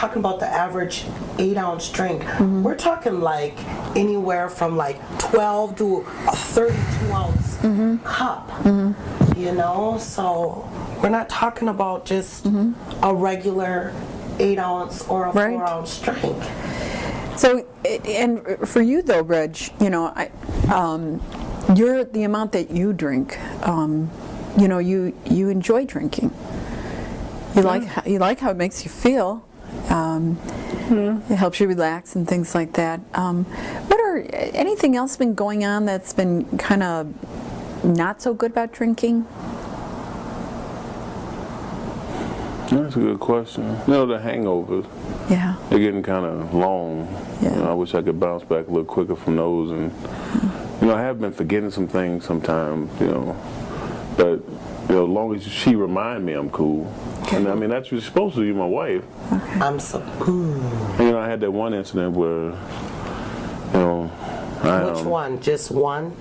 talking about the average 8-ounce drink. We're talking like anywhere from like 12 to a 32-ounce cup. You know, so we're not talking about just a regular 8-ounce or a 4-ounce drink. So, and for you though, Reg, you know, you're the amount that you drink. You know, you enjoy drinking. You like how it makes you feel. It helps you relax and things like that. Anything else been going on that's been kind of not so good about drinking? That's a good question. You know, the hangovers. Yeah. They're getting kind of long. Yeah. You know, I wish I could bounce back a little quicker from those. And you know, I have been forgetting some things sometimes. You know, but you know, as long as she remind me, I'm cool. Okay. And I mean, that's what you're supposed to do, my wife. Okay. I'm so. You know, I had that one incident where, you know, Which one? Just one?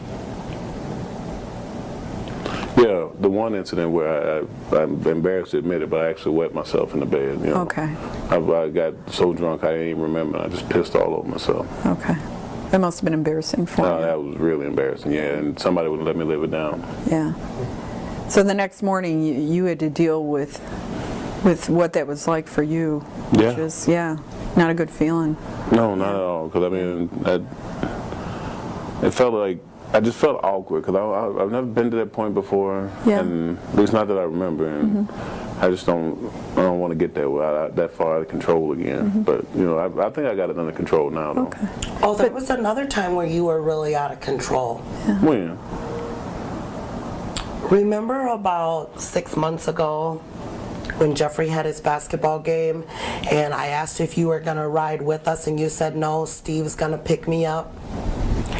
Yeah, the one incident where I'm embarrassed to admit it, but I actually wet myself in the bed. You know? Okay. I got so drunk I didn't even remember. I just pissed all over myself. Okay. That must have been embarrassing for you. That was really embarrassing, yeah, and somebody wouldn't let me live it down. Yeah. So the next morning you had to deal with what that was like for you, which is, not a good feeling. No, not at all, because I mean, it felt like, I just felt awkward, because I've never been to that point before, and at least not that I remember, and I just don't want to get that far out of control again. But, you know, I think I got it under control now, though. Okay. Oh, there was another time where you were really out of control. When? Remember about 6 months ago when Jeffrey had his basketball game and I asked if you were going to ride with us and you said no, Steve's going to pick me up?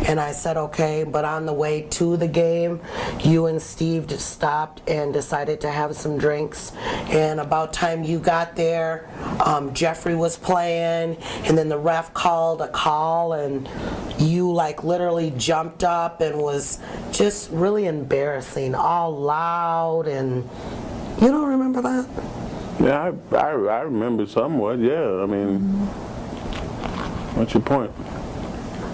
And I said okay, but on the way to the game, you and Steve just stopped and decided to have some drinks. And about time you got there, Jeffrey was playing, and then the ref called a call, and you like literally jumped up and was just really embarrassing, all loud, and you don't remember that? Yeah, I remember somewhat, yeah. I mean, what's your point?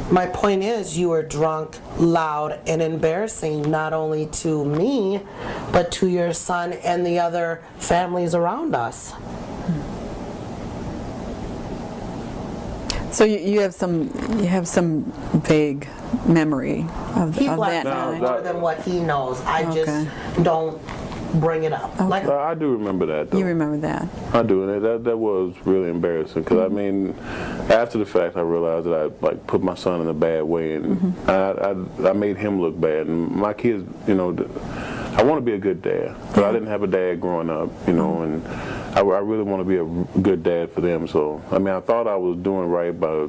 My point is you were drunk, loud, and embarrassing not only to me, but to your son and the other families around us. So you have some vague memory of He that blacks out night. more than what he knows. I just don't bring it up. Okay. Like, I do remember that, though. You remember that? I do, and that was really embarrassing, because I mean, after the fact, I realized that I like put my son in a bad way, and I made him look bad. And my kids, you know, I want to be a good dad, but I didn't have a dad growing up, you know, and I really want to be a good dad for them. So I mean, I thought I was doing right by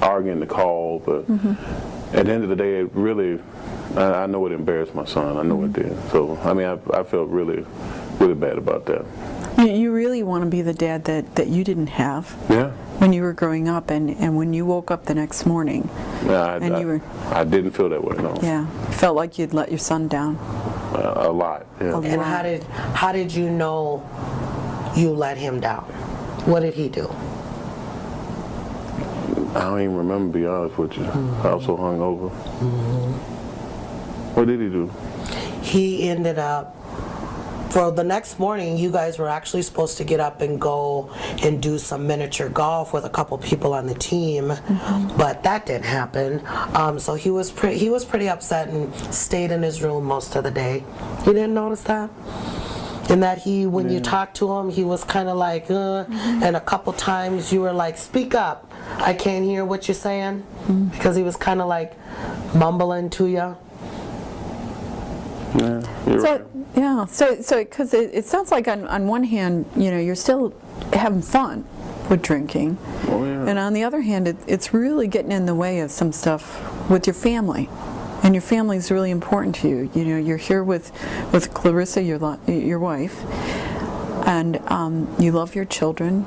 arguing the call, but at the end of the day, it really, I know it embarrassed my son. I know it did. So I mean, I felt really, really bad about that. You really want to be the dad that you didn't have when you were growing up, and when you woke up the next morning. Yeah, I didn't feel that way, no. Yeah, felt like you'd let your son down. A lot, yeah. and how did you know you let him down? What did he do? I don't even remember, to be honest with you. I was so hungover. What did he do? He ended up, for the next morning, you guys were actually supposed to get up and go and do some miniature golf with a couple people on the team, but that didn't happen. So he was pretty upset and stayed in his room most of the day. You didn't notice that? And that when you talked to him, he was kind of like, and a couple times you were like, speak up. I can't hear what you're saying, because he was kind of like mumbling to you. Yeah, you're right. So because it sounds like on one hand, you know, you're still having fun with drinking, and on the other hand, it's really getting in the way of some stuff with your family. And your family is really important to you. You know, you're here with Clarissa, your wife, and you love your children,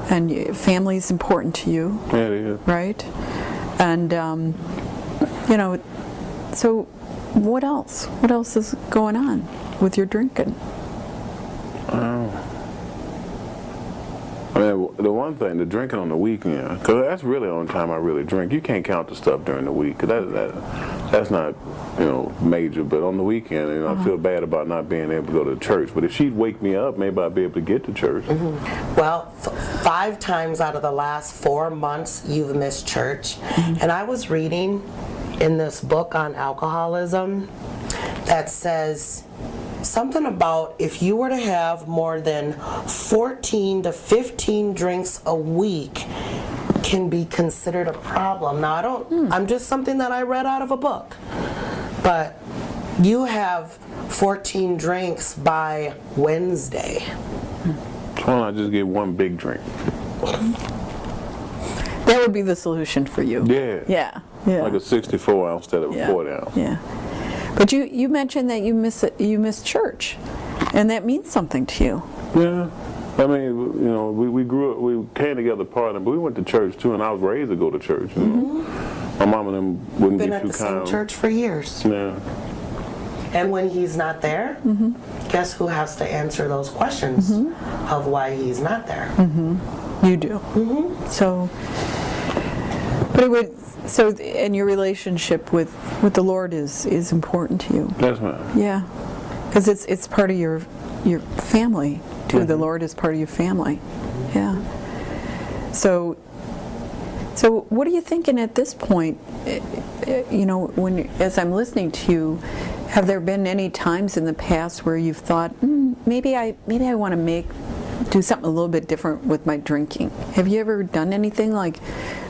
and family is important to you. Yeah, it is. Right? And you know, so what else? What else is going on with your drinking? I mean, And the one thing, the drinking on the weekend, because that's really the only time I really drink. You can't count the stuff during the week, 'cause that's not, major. But on the weekend, I feel bad about not being able to go to church. But if she'd wake me up, maybe I'd be able to get to church. Well, 5 times out of the last 4 months, you've missed church. And I was reading in this book on alcoholism that says something about if you were to have more than 14 to 15 drinks a week can be considered a problem. Now, I'm just something that I read out of a book. But you have 14 drinks by Wednesday. Why don't I just get one big drink? That would be the solution for you. Yeah. Yeah. Yeah. Like a 64 ounce instead of a 40 ounce. Yeah. But you mentioned that you miss church, and that means something to you. Yeah. I mean, we grew up, we came together partner, but we went to church too, and I was raised to go to church. My mom and them wouldn't Been be at too the same kind. church for years. Yeah. And when he's not there, guess who has to answer those questions of why he's not there? You do. So, but it would. So, and your relationship with the Lord is important to you. That's right. Yeah, because it's part of your family too. The Lord is part of your family. Yeah. So what are you thinking at this point? As I'm listening to you, have there been any times in the past where you've thought, maybe I want to do something a little bit different with my drinking? Have you ever done anything like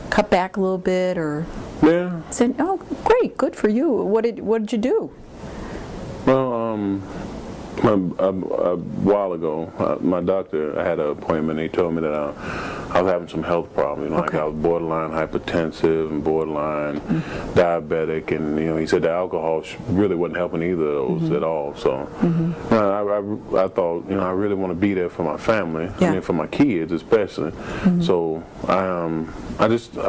cut back a little bit, or Yeah. said, "Oh, great, good for you"? What did you do? Well, a while ago, my doctor, I had an appointment, and he told me that I was having some health problems. Like I was borderline hypertensive and borderline diabetic, and he said the alcohol really wasn't helping either of those at all. So I thought, I really want to be there for my family, for my kids especially. So I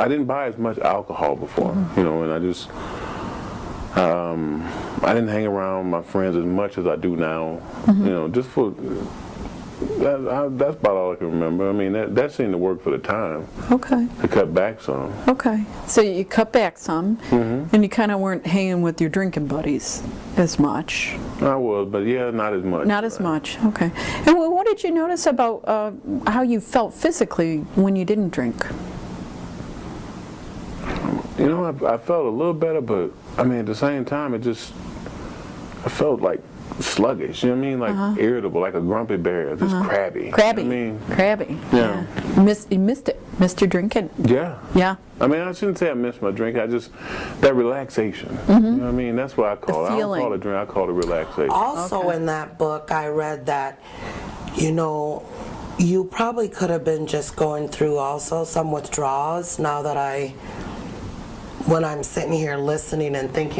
didn't buy as much alcohol before, and I didn't hang around my friends as much as I do now, just for, that's about all I can remember. I mean, that seemed to work for the time. Okay. To cut back some. Okay. So you cut back some, and you kind of weren't hanging with your drinking buddies as much. I was, but not as much. Not as much. Okay. And what did you notice about how you felt physically when you didn't drink? I felt a little better, but at the same time, I felt like sluggish, like irritable, like a grumpy bear, just crabby. Crabby. Crabby. Yeah. You missed it. Missed your drinking. Yeah. Yeah. I shouldn't say I missed my drink. That relaxation. You know what I mean? That's what I call it. I don't call it drink. I call it relaxation. Also in that book, I read that, you probably could have been just going through also some withdrawals now that when I'm sitting here listening and thinking